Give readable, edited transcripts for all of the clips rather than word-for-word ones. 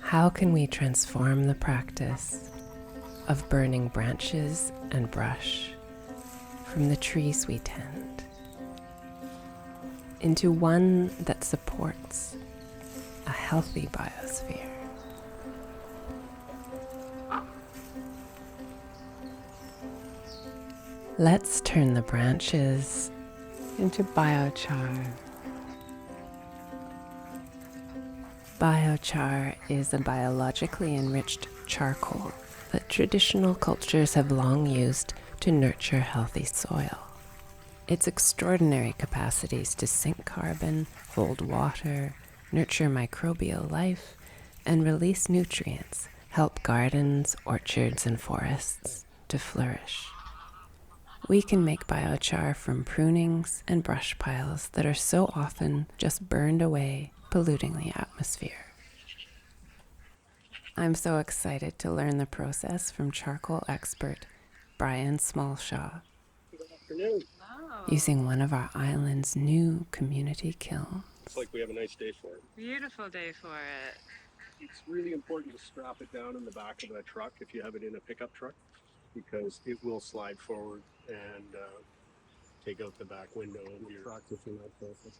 How can we transform the practice of burning branches and brush from the trees we tend into one that supports a healthy biosphere? Let's turn the branches into biochar. Biochar is a biologically enriched charcoal that traditional cultures have long used to nurture healthy soil. Its extraordinary capacities to sink carbon, hold water, nurture microbial life, and release nutrients help gardens, orchards, and forests to flourish. We can make biochar from prunings and brush piles that are so often just burned away, polluting the atmosphere. I'm so excited to learn the process from charcoal expert Brian Smallshaw. Good afternoon. Wow. Using one of our island's new community kilns. Looks like we have a nice day for it. Beautiful day for it. It's really important to strap it down in the back of a truck if you have it in a pickup truck, because it will slide forward and take out the back window of your truck if you're not careful.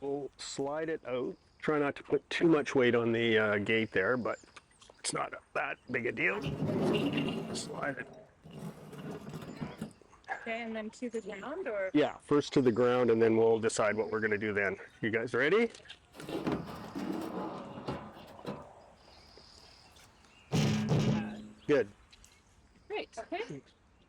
We'll slide it out. Try not to put too much weight on the gate there, but it's not that big a deal. Slide it. Okay, and then to the ground, or? Yeah, first to the ground, and then we'll decide what we're going to do then. You guys ready? Good. Great, okay.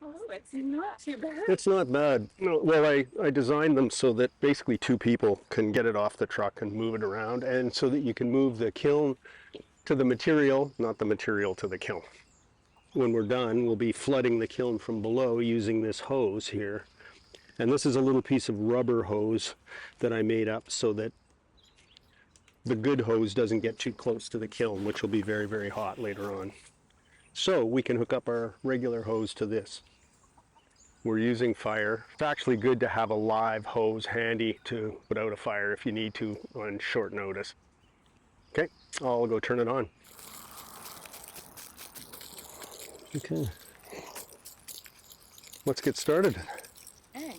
Oh, it's not too bad. It's not bad. No, well, I designed them so that basically two people can get it off the truck and move it around, and so that you can move the kiln to the material, not the material to the kiln. When we're done, we'll be flooding the kiln from below using this hose here. And this is a little piece of rubber hose that I made up so that the good hose doesn't get too close to the kiln, which will be very, very hot later on. So we can hook up our regular hose to this. We're using fire. It's actually good to have a live hose handy to put out a fire if you need to on short notice. Okay, I'll go turn it on. Okay, let's get started. Okay.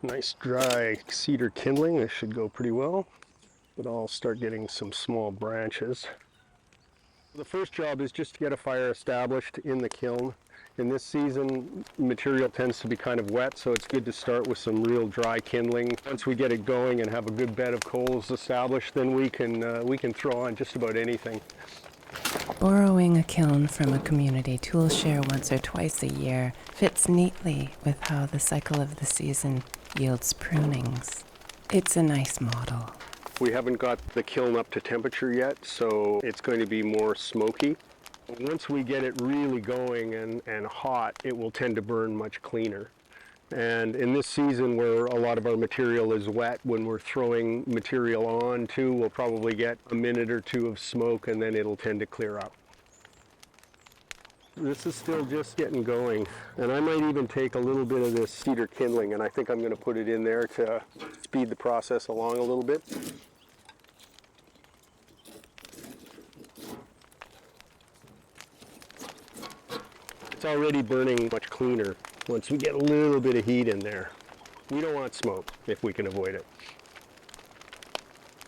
Nice dry cedar kindling. This should go pretty well. But I'll start getting some small branches. The first job is just to get a fire established in the kiln. In this season, material tends to be kind of wet, so it's good to start with some real dry kindling. Once we get it going and have a good bed of coals established, then we can throw on just about anything. Borrowing a kiln from a community tool share once or twice a year fits neatly with how the cycle of the season yields prunings. It's a nice model. We haven't got the kiln up to temperature yet, so it's going to be more smoky. Once we get it really going and hot, it will tend to burn much cleaner. And in this season where a lot of our material is wet, when we're throwing material on too, we'll probably get a minute or two of smoke and then it'll tend to clear up. This is still just getting going, and I might even take a little bit of this cedar kindling, and I think I'm going to put it in there to speed the process along a little bit. It's already burning much cleaner once we get a little bit of heat in there. We don't want smoke if we can avoid it.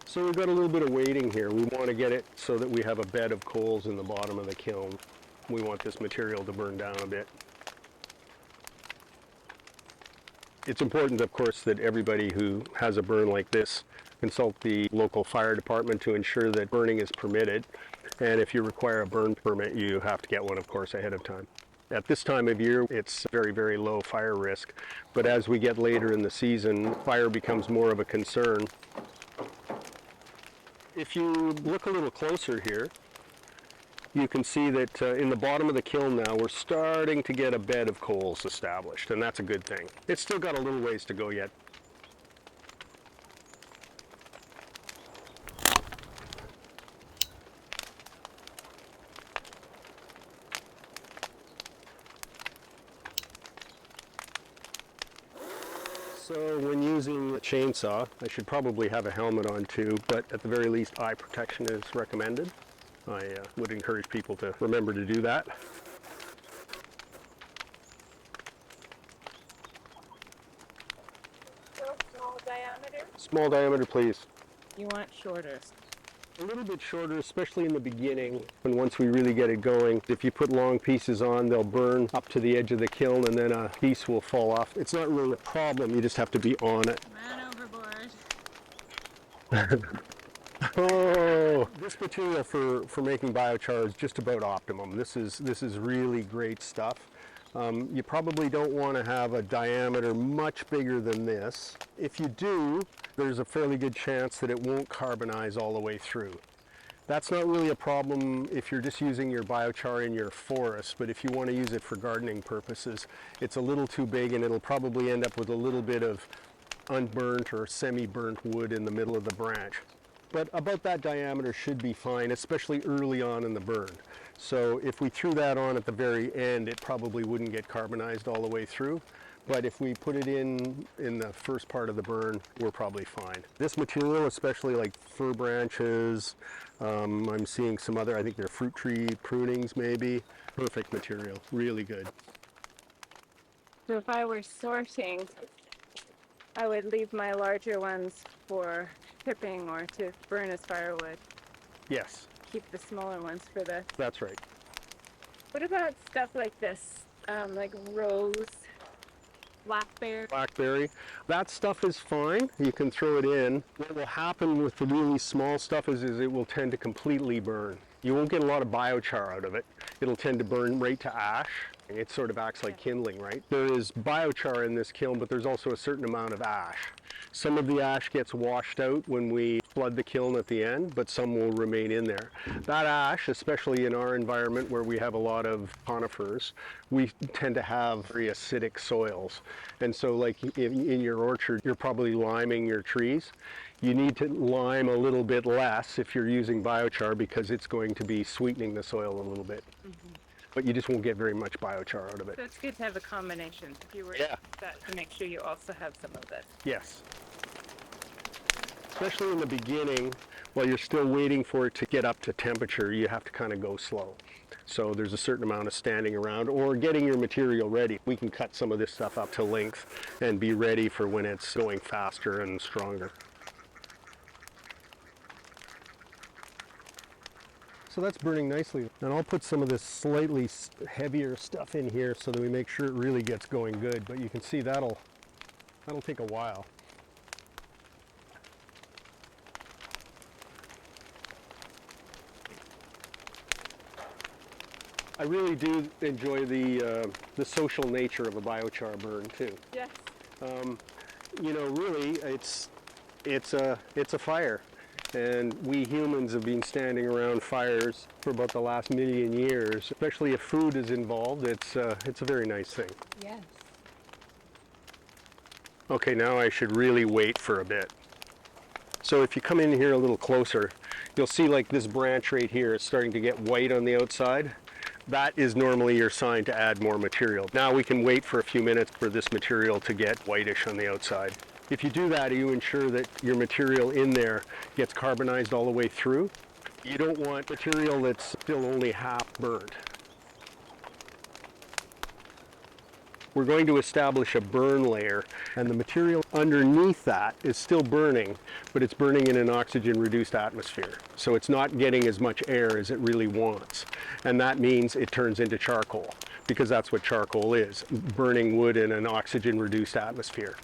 So we've got a little bit of weighting here. We want to get it so that we have a bed of coals in the bottom of the kiln. We want this material to burn down a bit. It's important, of course, that everybody who has a burn like this consult the local fire department to ensure that burning is permitted. And if you require a burn permit, you have to get one, of course, ahead of time. At this time of year, it's very, very low fire risk. But as we get later in the season, fire becomes more of a concern. If you look a little closer here, you can see that in the bottom of the kiln now, we're starting to get a bed of coals established, and that's a good thing. It's still got a little ways to go yet. So when using a chainsaw, I should probably have a helmet on too, but at the very least eye protection is recommended. I would encourage people to remember to do that. So small diameter? Small diameter, please. You want shorter. A little bit shorter, especially in the beginning, and once we really get it going. If you put long pieces on, they'll burn up to the edge of the kiln and then a piece will fall off. It's not really a problem, you just have to be on it. Man overboard. Oh, this material for making biochar is just about optimum. This is really great stuff. You probably don't want to have a diameter much bigger than this. If you do, there's a fairly good chance that it won't carbonize all the way through. That's not really a problem if you're just using your biochar in your forest, but if you want to use it for gardening purposes, it's a little too big and it'll probably end up with a little bit of unburnt or semi-burnt wood in the middle of the branch. But about that diameter should be fine, especially early on in the burn. So if we threw that on at the very end, it probably wouldn't get carbonized all the way through. But if we put it in the first part of the burn, we're probably fine. This material, especially like fir branches, I'm seeing some other, I think they're fruit tree prunings maybe. Perfect material, really good. So if I were sorting, I would leave my larger ones for chipping or to burn as firewood. Yes, Keep the smaller ones for the... that's right. What about stuff like this? Like rose, blackberry? Blackberry, that stuff is fine. You can throw it in. What will happen with the really small stuff is it will tend to completely burn. You won't get a lot of biochar out of it. It'll tend to burn right to ash. It sort of acts like kindling, right? There is biochar in this kiln, but there's also a certain amount of ash. Some of the ash gets washed out when we flood the kiln at the end, but some will remain in there. That ash, especially in our environment where we have a lot of conifers, we tend to have very acidic soils. And so like in your orchard, you're probably liming your trees. You need to lime a little bit less if you're using biochar because it's going to be sweetening the soil a little bit. But you just won't get very much biochar out of it. So it's good to have a combination. If you were to make sure you also have some of this. Yes. Especially in the beginning, while you're still waiting for it to get up to temperature, you have to kind of go slow. So there's a certain amount of standing around or getting your material ready. We can cut some of this stuff up to length and be ready for when it's going faster and stronger. So that's burning nicely. And I'll put some of this slightly heavier stuff in here so that we make sure it really gets going good. But you can see that'll take a while. I really do enjoy the social nature of a biochar burn too. Yes. You know, really, it's a fire. And we humans have been standing around fires for about the last million years. Especially if food is involved, it's a very nice thing. Yes. Okay, now I should really wait for a bit. So if you come in here a little closer, you'll see like this branch right here is starting to get white on the outside. That is normally your sign to add more material. Now we can wait for a few minutes for this material to get whitish on the outside. If you do that, you ensure that your material in there gets carbonized all the way through. You don't want material that's still only half burnt. We're going to establish a burn layer, and the material underneath that is still burning, but it's burning in an oxygen-reduced atmosphere. So it's not getting as much air as it really wants. And that means it turns into charcoal, because that's what charcoal is, burning wood in an oxygen-reduced atmosphere,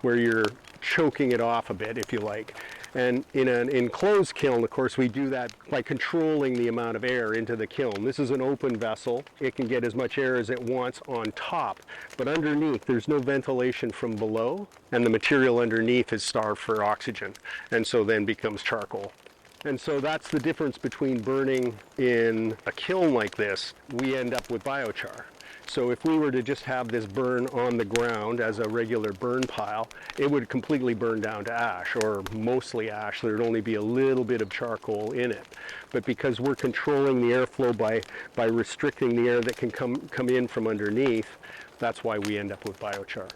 where you're choking it off a bit, if you like. And in an enclosed kiln, of course, we do that by controlling the amount of air into the kiln. This is an open vessel. It can get as much air as it wants on top, but underneath, there's no ventilation from below, and the material underneath is starved for oxygen, and so then becomes charcoal. And so that's the difference between burning in a kiln like this. We end up with biochar. So if we were to just have this burn on the ground as a regular burn pile, it would completely burn down to ash, or mostly ash. There'd only be a little bit of charcoal in it. But because we're controlling the airflow by restricting the air that can come in from underneath, that's why we end up with biochar.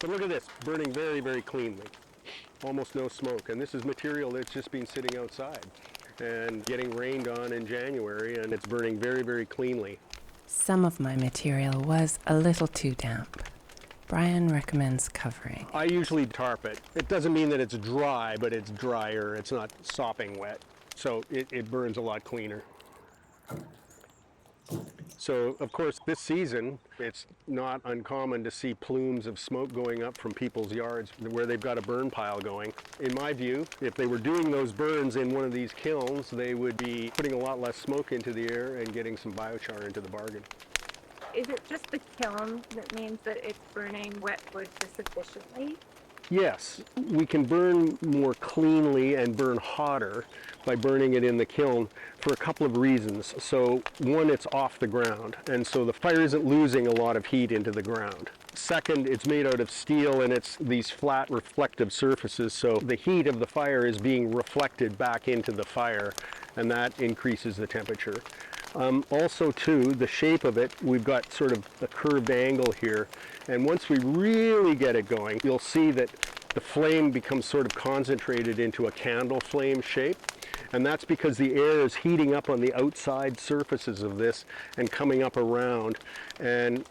But look at this, burning very, very cleanly. Almost no smoke. And this is material that's just been sitting outside and getting rained on in January, and it's burning very, very cleanly. Some of my material was a little too damp. Brian recommends covering. I usually tarp it. It doesn't mean that it's dry, but it's drier. It's not sopping wet. So it burns a lot cleaner. So, of course, this season, it's not uncommon to see plumes of smoke going up from people's yards where they've got a burn pile going. In my view, if they were doing those burns in one of these kilns, they would be putting a lot less smoke into the air and getting some biochar into the bargain. Is it just the kiln that means that it's burning wet wood sufficiently? Yes, we can burn more cleanly and burn hotter by burning it in the kiln for a couple of reasons. So one, it's off the ground, and so the fire isn't losing a lot of heat into the ground. Second, it's made out of steel and it's these flat reflective surfaces, so the heat of the fire is being reflected back into the fire, and that increases the temperature. Also too, the shape of it, we've got sort of a curved angle here, and once we really get it going, you'll see that the flame becomes sort of concentrated into a candle flame shape, and that's because the air is heating up on the outside surfaces of this and coming up around and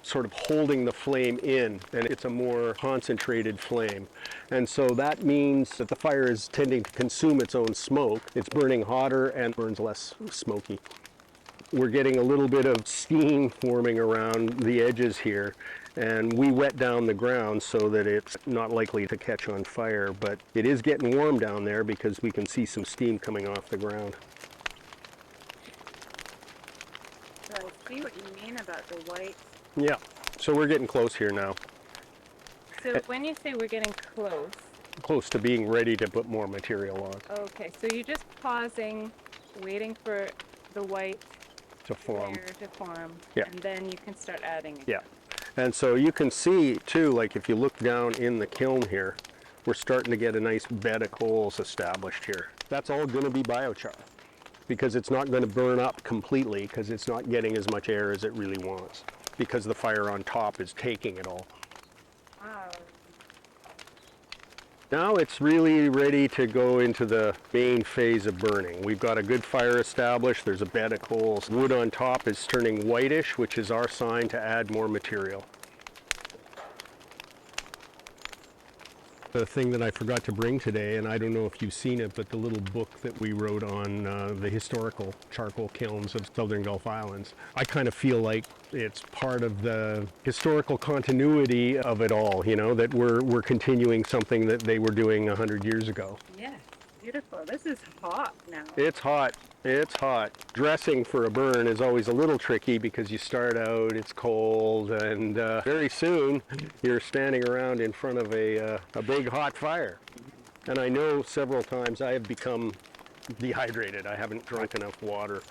sort of holding the flame in, and it's a more concentrated flame. And so that means that the fire is tending to consume its own smoke. It's burning hotter and burns less smoky. We're getting a little bit of steam forming around the edges here, and we wet down the ground so that it's not likely to catch on fire, but it is getting warm down there because we can see some steam coming off the ground. So I see what you mean about the white. Yeah, so we're getting close here now. So when you say we're getting Close to being ready to put more material on. okay, so you're just pausing, waiting for the white To form. layer to form, Yeah. and then you can start adding it. Yeah, and so you can see too, like if you look down in the kiln here, we're starting to get a nice bed of coals established here. That's all going to be biochar because it's not going to burn up completely because it's not getting as much air as it really wants because the fire on top is taking it all. Wow. Now it's really ready to go into the main phase of burning. We've got a good fire established, there's a bed of coals. Wood on top is turning whitish, which is our sign to add more material. The thing that I forgot to bring today, and I don't know if you've seen it, but the little book that we wrote on the historical charcoal kilns of Southern Gulf Islands. I kind of feel like it's part of the historical continuity of it all, you know, that we're continuing something that they were doing 100 years ago. Yeah, beautiful. This is hot now. It's hot. It's hot. Dressing for a burn is always a little tricky because you start out, it's cold, and very soon you're standing around in front of a big hot fire. And I know several times I have become dehydrated. I haven't drunk enough water.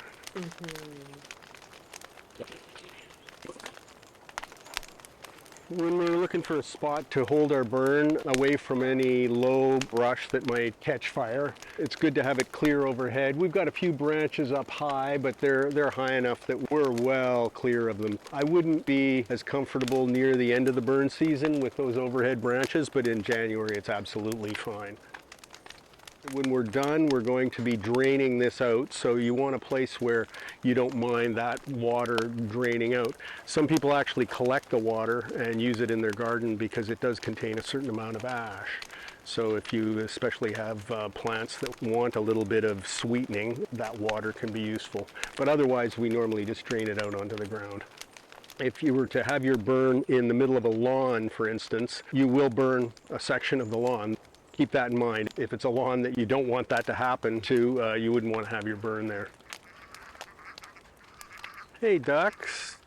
When we're looking for a spot to hold our burn away from any low brush that might catch fire, it's good to have it clear overhead. We've got a few branches up high, but they're high enough that we're well clear of them. I wouldn't be as comfortable near the end of the burn season with those overhead branches, but in January it's absolutely fine. When we're done, we're going to be draining this out, so you want a place where you don't mind that water draining out. Some people actually collect the water and use it in their garden because it does contain a certain amount of ash. So if you especially have plants that want a little bit of sweetening, that water can be useful. But otherwise, we normally just drain it out onto the ground. If you were to have your burn in the middle of a lawn, for instance, you will burn a section of the lawn. Keep that in mind. If it's a lawn that you don't want that to happen to, you wouldn't want to have your burn there. Hey ducks.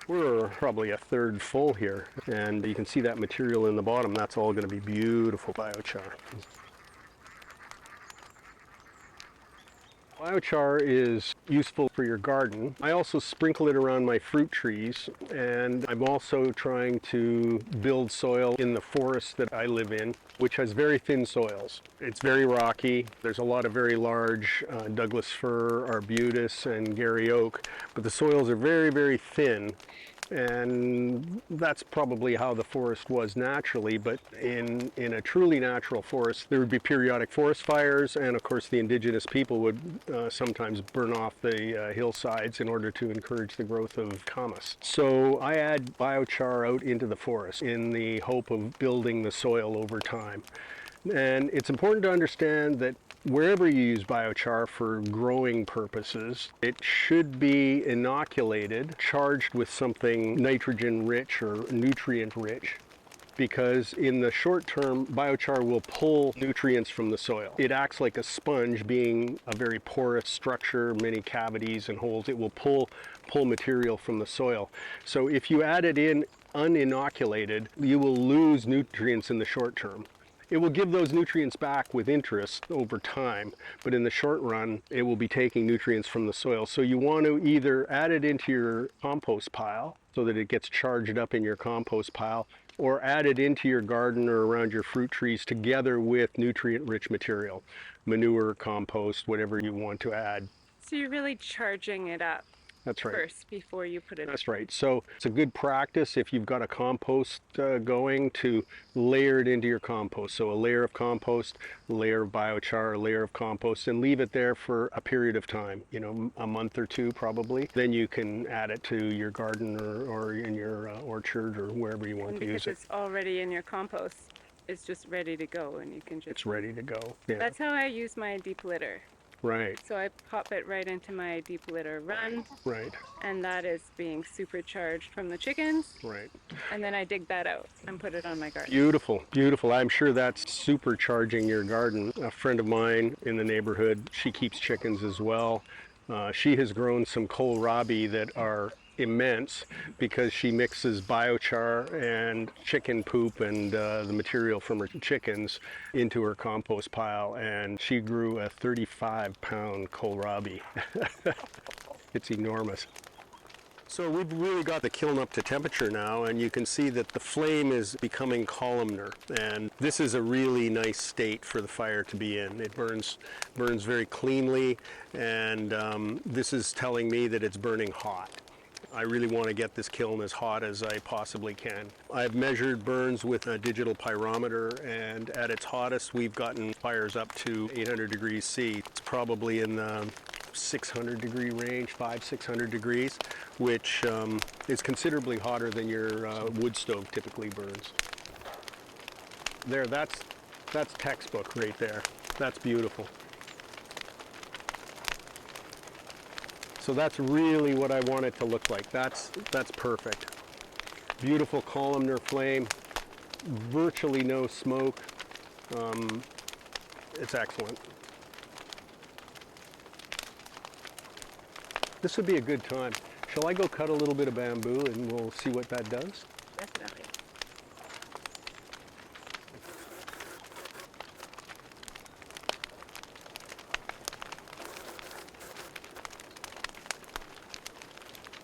We're probably a third full here, and you can see that material in the bottom. That's all going to be beautiful biochar. Biochar is useful for your garden. I also sprinkle it around my fruit trees, and I'm also trying to build soil in the forest that I live in, which has very thin soils. It's very rocky. There's a lot of very large Douglas fir, arbutus, and Gary oak, but the soils are very, very thin. And that's probably how the forest was naturally, but in a truly natural forest, there would be periodic forest fires, and of course the indigenous people would sometimes burn off the hillsides in order to encourage the growth of camas. So I add biochar out into the forest in the hope of building the soil over time. And it's important to understand that wherever you use biochar for growing purposes, it should be inoculated, charged with something nitrogen rich or nutrient rich, because in the short term, biochar will pull nutrients from the soil. It acts like a sponge, being a very porous structure, many cavities and holes. It will pull material from the soil. So if you add it in uninoculated, you will lose nutrients in the short term. It will give those nutrients back with interest over time, but in the short run, it will be taking nutrients from the soil. So you want to either add it into your compost pile so that it gets charged up in your compost pile, or add it into your garden or around your fruit trees together with nutrient-rich material, manure, compost, whatever you want to add. So you're really charging it up That's right. first before you put it in. That's right. So it's a good practice if you've got a compost going to layer it into your compost. So a layer of compost, a layer of biochar, a layer of compost, and leave it there for a period of time, you know, a month or two probably. Then you can add it to your garden or in your orchard or wherever you want to use it. Because it's already in your compost, it's just ready to go, and you can just... It's ready to go. Yeah. That's how I use my deep litter. Right. So I pop it right into my deep litter run. Right. And that is being supercharged from the chickens. Right. And then I dig that out and put it on my garden. Beautiful, beautiful. I'm sure that's supercharging your garden. A friend of mine in the neighborhood, she keeps chickens as well. She has grown some kohlrabi that are immense because she mixes biochar and chicken poop and the material from her chickens into her compost pile, and she grew a 35-pound kohlrabi. It's enormous. So we've really got the kiln up to temperature now, and you can see that the flame is becoming columnar, and this is a really nice state for the fire to be in. It burns very cleanly, and this is telling me that it's burning hot. I really want to get this kiln as hot as I possibly can. I've measured burns with a digital pyrometer, and at its hottest we've gotten fires up to 800 degrees C. It's probably in the 600 degree range, 500-600 degrees, which is considerably hotter than your wood stove typically burns. There, that's textbook right there. That's beautiful. So that's really what I want it to look like. That's perfect. Beautiful columnar flame, virtually no smoke. It's excellent. This would be a good time. Shall I go cut a little bit of bamboo and we'll see what that does? Definitely.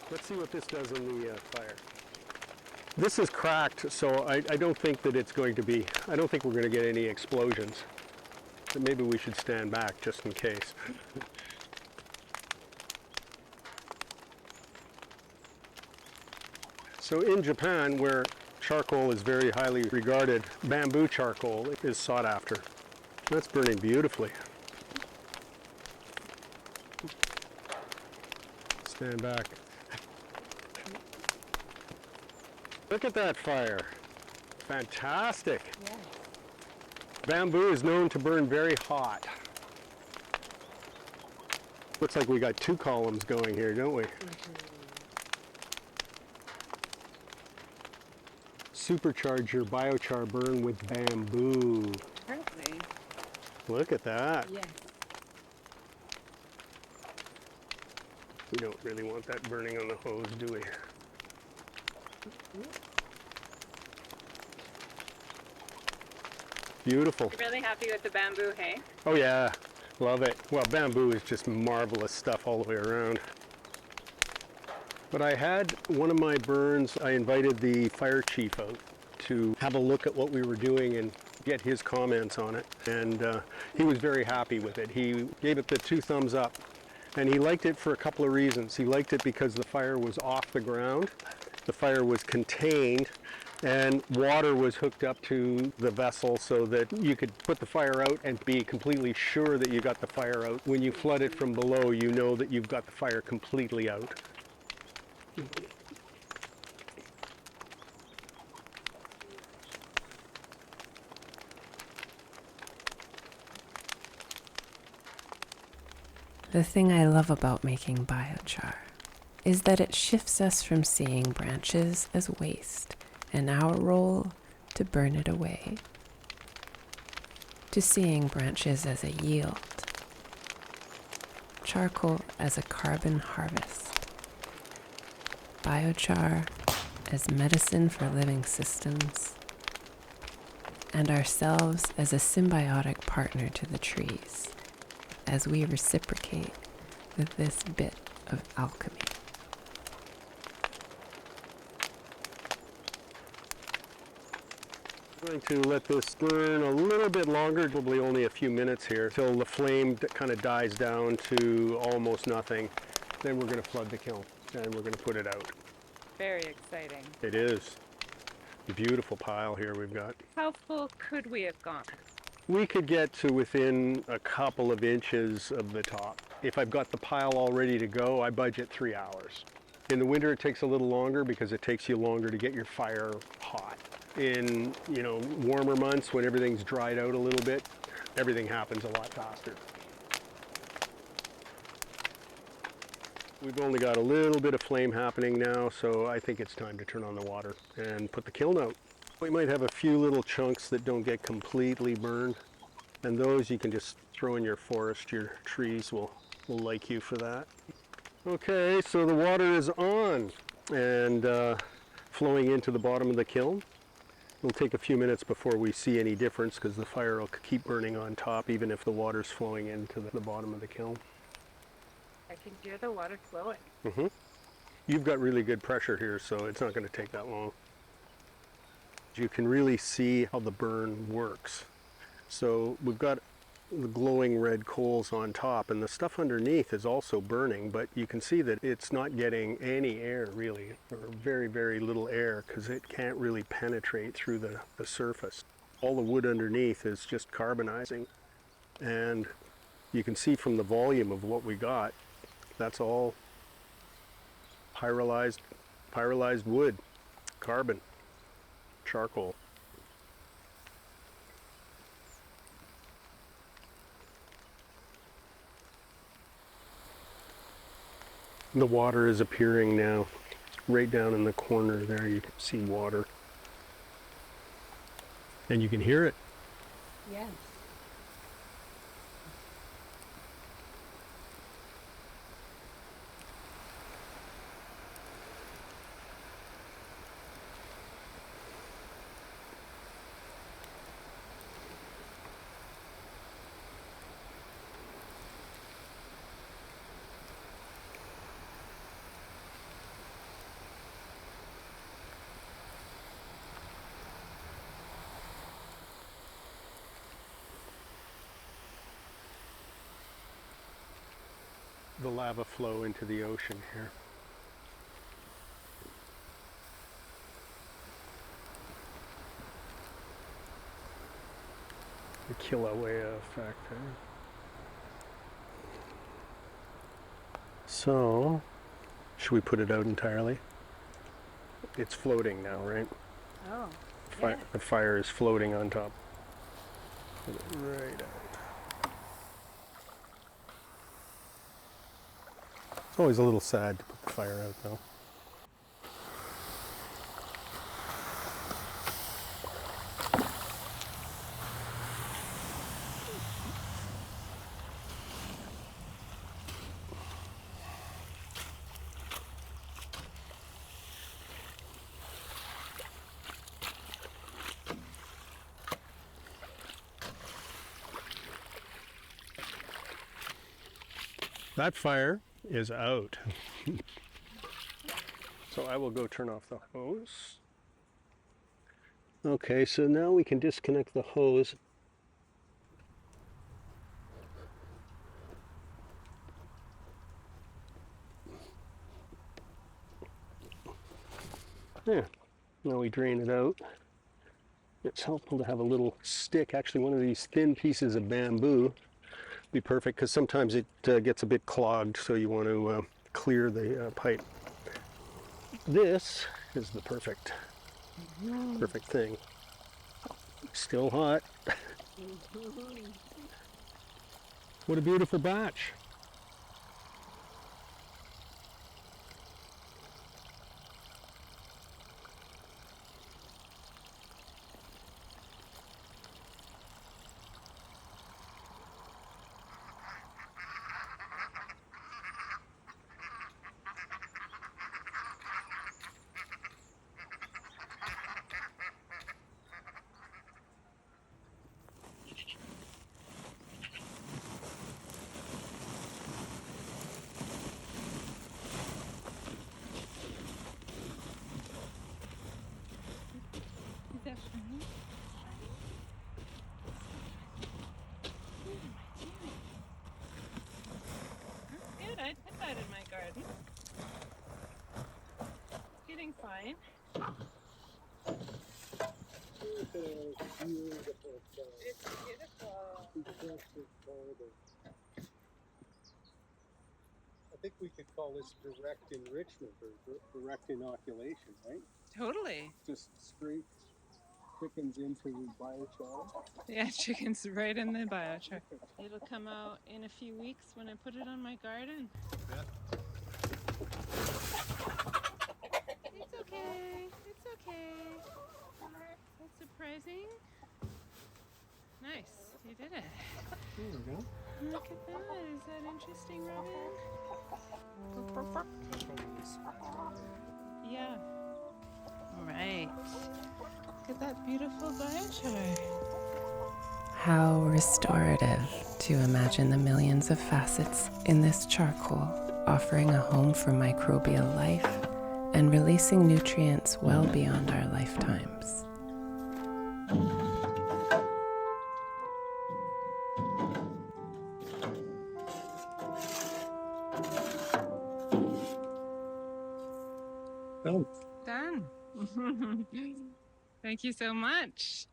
Let's see what this does in the fire. This is cracked, so I don't think that it's going to be, I don't think we're going to get any explosions. But maybe we should stand back just in case. So in Japan, where charcoal is very highly regarded, bamboo charcoal is sought after. That's burning beautifully. Stand back. Look at that fire. Fantastic. Yeah. Bamboo is known to burn very hot. Looks like we got two columns going here, don't we? Supercharge your biochar burn with bamboo. Apparently. Look at that. Yes. We don't really want that burning on the hose, do we? Beautiful. You're really happy with the bamboo, hey? Oh yeah, love it. Well, bamboo is just marvelous stuff all the way around. But I had one of my burns, I invited the fire chief out to have a look at what we were doing and get his comments on it. And he was very happy with it. He gave it the 2 thumbs up. And he liked it for a couple of reasons. He liked it because the fire was off the ground, The fire was contained and water was hooked up to the vessel so that you could put the fire out and be completely sure that you got the fire out. When you flood it from below, you know that you've got the fire completely out. The thing I love about making biochar is that it shifts us from seeing branches as waste and our role to burn it away, to seeing branches as a yield, charcoal as a carbon harvest, biochar as medicine for living systems, and ourselves as a symbiotic partner to the trees as we reciprocate with this bit of alchemy. I'm going to let this burn a little bit longer, probably only a few minutes here, till the flame kind of dies down to almost nothing. Then we're going to flood the kiln and we're going to put it out. Very exciting. It is a beautiful pile here we've got. How full could we have gone? We could get to within a couple of inches of the top. If I've got the pile all ready to go, I budget 3 hours. In the winter it takes a little longer because it takes you longer to get your fire hot. In, warmer months when everything's dried out a little bit, everything happens a lot faster. We've only got a little bit of flame happening now, so I think it's time to turn on the water and put the kiln out. We might have a few little chunks that don't get completely burned, and those you can just throw in your forest. Your trees will like you for that. Okay, so the water is on and flowing into the bottom of the kiln. It'll take a few minutes before we see any difference because the fire will keep burning on top even if the water's flowing into the bottom of the kiln. I can hear the water flowing. Mm-hmm. You've got really good pressure here, so it's not going to take that long. You can really see how the burn works. So we've got the glowing red coals on top, and the stuff underneath is also burning, but you can see that it's not getting any air really, or very, very little air, because it can't really penetrate through the surface. All the wood underneath is just carbonizing, and you can see from the volume of what we got, that's all pyrolyzed wood, carbon, charcoal. The water is appearing now. Right down in the corner there you can see water. And you can hear it. Yes. The lava flow into the ocean here. The Kilauea effect. So, should we put it out entirely? It's floating now, right? Oh, yeah. The fire is floating on top. Put it right out. It's always a little sad to put the fire out though. That fire is out. So I will go turn off the hose. Okay, so now we can disconnect the hose. Yeah, now we drain it out. It's helpful to have a little stick, actually one of these thin pieces of bamboo be perfect, because sometimes it gets a bit clogged, so you want to clear the pipe. This is the perfect thing. Still hot. What a beautiful batch. Is that shiny? That's good. I'd put that in my garden. It's getting fine. It's beautiful. I think we could call this direct enrichment or direct inoculation, right? Totally. Just straight chickens into the biochar. Yeah, chicken's right in the biochar. It'll come out in a few weeks when I put it on my garden. Yeah. It's okay. It's okay. That's surprising. Nice. You did it. There we go. Look at that. Is that interesting, Robin? Yeah. All right. Look at that beautiful biochar. How restorative to imagine the millions of facets in this charcoal, offering a home for microbial life and releasing nutrients well beyond our lifetimes. Oh. Done. Thank you so much.